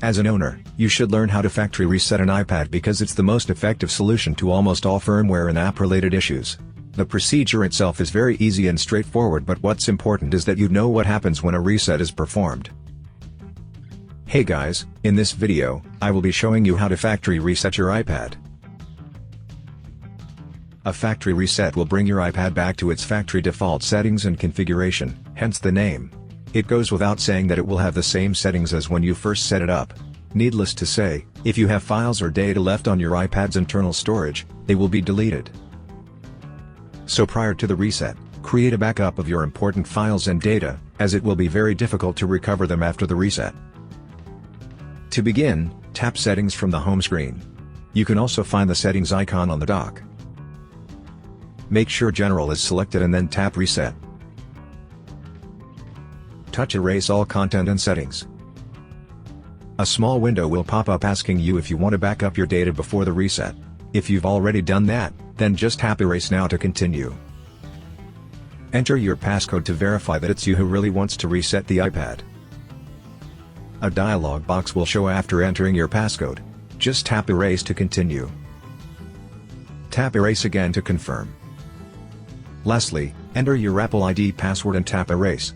As an owner, you should learn how to factory reset an iPad because it's the most effective solution to almost all firmware and app-related issues. The procedure itself is very easy and straightforward, but what's important is that you know what happens when a reset is performed. Hey guys, in this video, I will be showing you how to factory reset your iPad. A factory reset will bring your iPad back to its factory default settings and configuration, hence the name. It goes without saying that it will have the same settings as when you first set it up. Needless to say, if you have files or data left on your iPad's internal storage, they will be deleted. So prior to the reset, create a backup of your important files and data, as it will be very difficult to recover them after the reset. To begin, tap Settings from the home screen. You can also find the settings icon on the dock. Make sure General is selected and then tap Reset. Touch Erase all content and settings. A small window will pop up asking you if you want to back up your data before the reset. If you've already done that, then just tap Erase Now to continue. Enter your passcode to verify that it's you who really wants to reset the iPad. A dialog box will show after entering your passcode. Just tap Erase to continue. Tap Erase again to confirm. Lastly, enter your Apple ID password and tap Erase.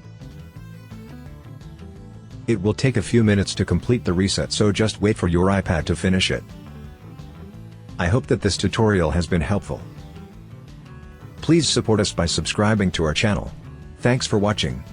It will take a few minutes to complete the reset, so just wait for your iPad to finish it. I hope that this tutorial has been helpful. Please support us by subscribing to our channel. Thanks for watching.